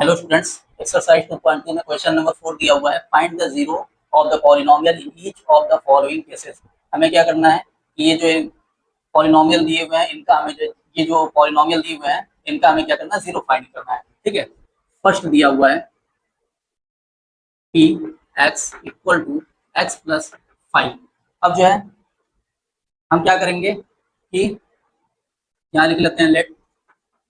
Hello students, exercise 2.2 में question number 4 दिया हुआ है। Find the zero of the polynomial in each of the following cases. हमें क्या करना है कि ये जो पॉलिनोमियल दिए हुए हैं इनका हमें ये जो पॉलिनोमियल दिए हुए हैं इनका हमें क्या करना है, जीरो फाइंड करना है। ठीक है। फर्स्ट दिया हुआ है कि x equal to x plus 5। अब जो है हम क्या करेंगे कि यहाँ लिख लेते हैं let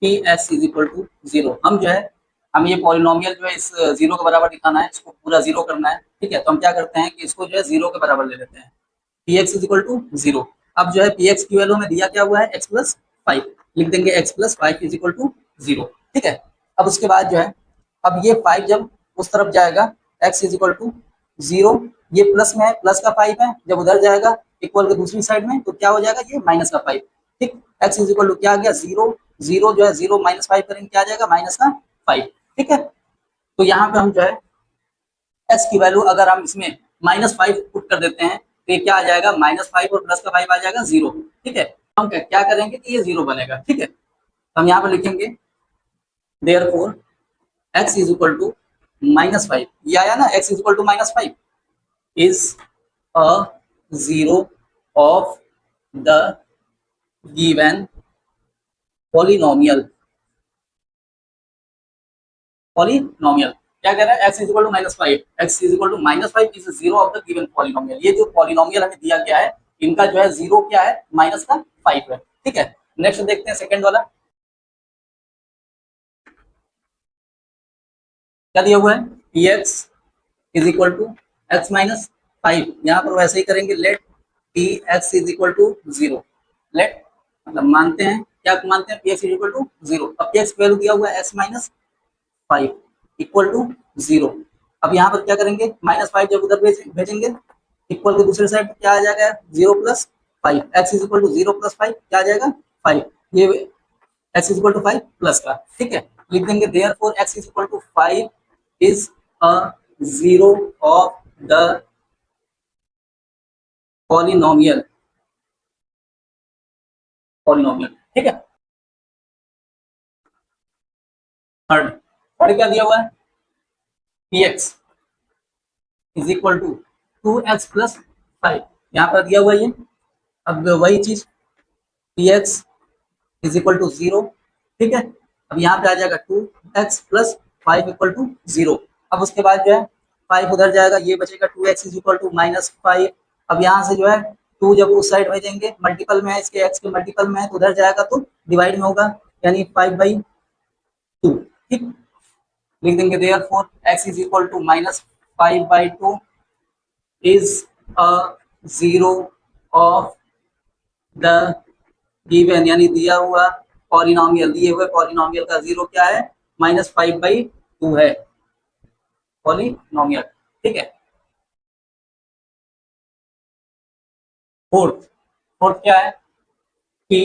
p x is equal to zero. हम जो है हमें ये पॉलिनोमियल जो है इस जीरो के बराबर दिखाना है, इसको पूरा जीरो करना है। ठीक है, तो हम क्या करते हैं कि इसको जो है जीरो के बराबर ले लेते हैं। P x is equal to zero. अब जो है पी एक्स की वैल्यू में दिया क्या हुआ है, एक्स प्लस 5। लिख देंगे x plus 5 is equal to zero. ठीक है। अब उसके बाद जो है अब ये 5 जब उस तरफ जाएगा, x is equal to zero, ये प्लस में है, प्लस का 5 है, जब उधर जाएगा इक्वल के दूसरी साइड में तो क्या हो जाएगा, ये माइनस का 5। ठीक, एक्स इज इक्वल टू क्या आ गया, जीरो। जीरो जो है जीरो माइनस 5 करेंगे क्या आ जाएगा, माइनस का 5। ठीक है, तो यहाँ पे हम जो है एक्स की वैल्यू अगर हम इसमें -5 पुट कर देते हैं तो ये क्या आ जाएगा, -5 और प्लस का 5 आ जाएगा जीरो। ठीक है, हम क्या करेंगे कि ये जीरो बनेगा। ठीक है, तो हम यहाँ पर लिखेंगे therefore x is equal to -5। ये आया ना, x is equal to -5 is a zero of the given polynomial. Polynomial क्या कह रहा है, x is equal to -5, x is equal to -5 is zero of the given polynomial. ये जो polynomial हमें दिया गया है इनका जो है जीरो क्या है, माइनस का 5 है। ठीक है, नेक्स्ट देखते हैं सेकंड वाला क्या दिया हुआ है, px is equal to x minus 5। यहाँ पर वैसे ही करेंगे, let px is equal to zero. Let मतलब मानते हैं, क्या मानते हैं, px is equal to zero. अब px वैल्यू दिया हुआ है x minus 5 equal to zero. अब यहाँ पर क्या करेंगे, -5 जब उधर भेजेंगे इक्वल के दूसरे साइड क्या आ जाएगा, zero plus 5। X is equal to zero plus 5 क्या आ जाएगा, 5। ये x is equal to 5 plus का। ठीक है, लिख देंगे therefore x is equal to 5 is a zero of the polynomial. Polynomial ठीक है। थर्ड थर्ड क्या दिया हुआ है, px is equal to 2x plus 5। यहाँ पर दिया हुआ है ये। अब वही चीज px is equal to zero. ठीक है, अब यहाँ पे आ जाएगा 2x plus 5 equal to zero. अब उसके बाद जो है 5 उधर जाएगा, ये बचेगा 2x इज इक्वल टू -5। अब यहाँ से जो है 2 जब उस साइड भेजेंगे, मल्टीपल में है इसके, x के मल्टीपल में है तो उधर जाएगा तो डिवाइड में होगा, यानी 5/2। ठीक, लिख देंगे therefore x is equal to -5/2 is a zero of the given, यानी दिया हुआ पॉलिनोमियल, दिए हुए पॉलिनोमियल का जीरो क्या है, -5/2 है पॉलिनोमियल। ठीक है, फोर्थ फोर्थ क्या है कि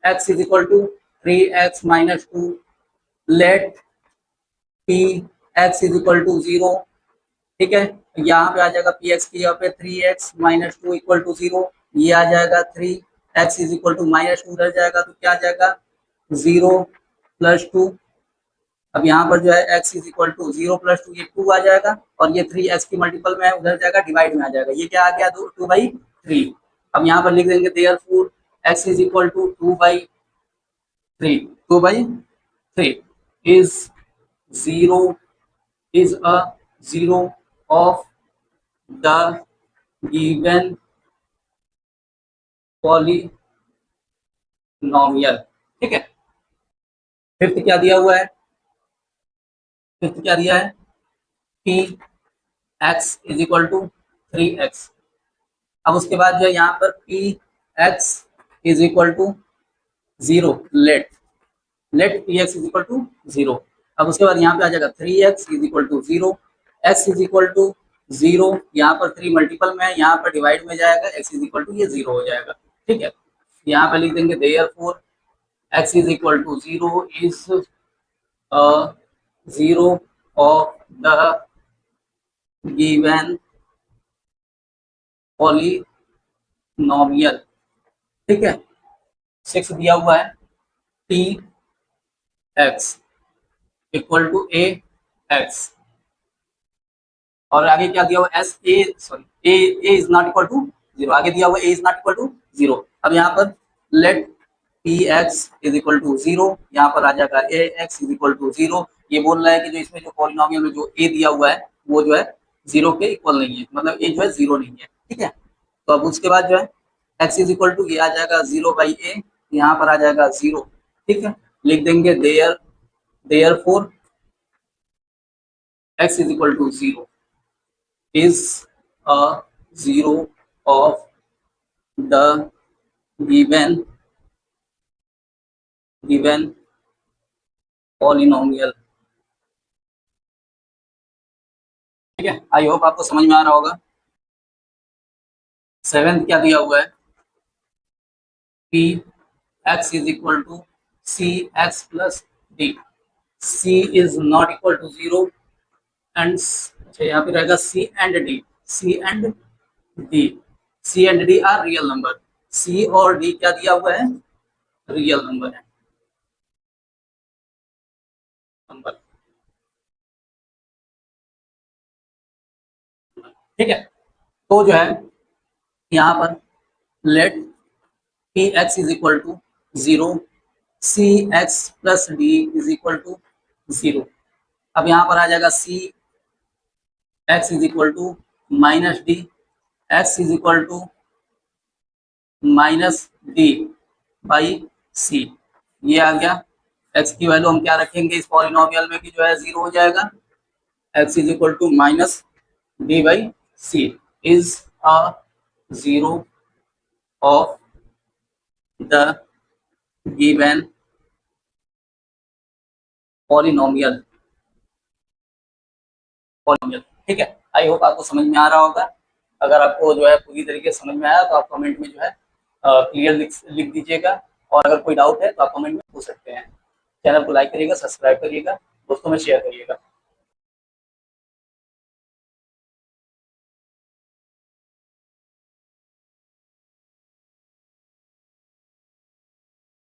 x is equal to 3x-2। Let p x is equal to zero. ठीक है, यहाँ पे आ जाएगा पी एक्स की जगह पे 3x-2 इक्वल टू जीरो। ये आ जाएगा 3x इज इक्वल टू -2, उधर जाएगा तो क्या आ जाएगा, जीरो प्लस 2। अब यहाँ पर जो है x is equal to zero plus 2, ये 2 आ जाएगा, और ये 3x की मल्टीपल में है उधर जाएगा, डिवाइड में आ जाएगा, ये क्या आ गया, 2/3। अब यहाँ पर लिख देंगे therefore x is equal to 2/3। 2/3 is zero, is a zero of the given polynomial. ठीक है, फिफ्थ क्या दिया हुआ है, फिफ्थ क्या दिया है कि x is equal to 3x। अब उसके बाद जो है यहाँ पर p x is equal to zero. Let p x is equal to zero. अब उसके बाद यहाँ पे आ जाएगा 3x is equal to zero. X is equal to zero, यहाँ पर 3 मल्टीपल में है, यहाँ पर डिवाइड में जाएगा, एक्स इज इक्वल टू ये जीरो हो जाएगा। ठीक है, यहाँ पे लिख देंगे therefore x is equal to zero is a zero of the given polynomial. ठीक है, 6 दिया हुआ है p x equal to a x, और आगे क्या दिया हुआ s a sorry a is not equal to zero, आगे दिया हुआ a is not equal to zero. अब यहाँ पर let p x is equal to zero, यहाँ पर आ जाएगा a x is equal to zero. ये बोल रहा है कि जो इसमें जो पॉलिनोमियल में जो ए दिया हुआ है वो जो है जीरो के इक्वल नहीं है, मतलब ए जो है जीरो नहीं है, ठीक है। तो अब उसके बाद जो है एक्स इज इक्वल टू ये आ जाएगा जीरो बाई ए, यहाँ पर आ जाएगा जीरो, ठीक है। लिख देंगे therefore x is equal to zero is a zero of the given polynomial, ठीक है। आई होप आपको समझ में आ रहा होगा। सेवेंथ क्या दिया हुआ है, p x is equal to c x plus d, c is not equal to zero and अच्छा यहाँ पे रहेगा c and d, c and d, c and d are real number, c और डी क्या दिया हुआ है, रियल नंबर है, नंबर, ठीक है। तो जो है यहाँ पर let p x is equal to zero, c x plus d is equal to zero. अब यहाँ पर आ जाएगा c x is equal to minus d, x is equal to minus d by c, ये आ गया। एक्स की value हम क्या रखेंगे इस पॉलिनोमियल में कि जो है जीरो हो जाएगा, x is equal to minus d by c is a zero of the given polynomial, ठीक है। आई होप आपको समझ में आ रहा होगा। अगर आपको जो है पूरी तरीके से समझ में आया तो आप कमेंट में जो है क्लियर लिख दीजिएगा, और अगर कोई डाउट है तो आप कमेंट में पूछ सकते हैं। चैनल को लाइक करिएगा, सब्सक्राइब करिएगा, दोस्तों में शेयर करिएगा।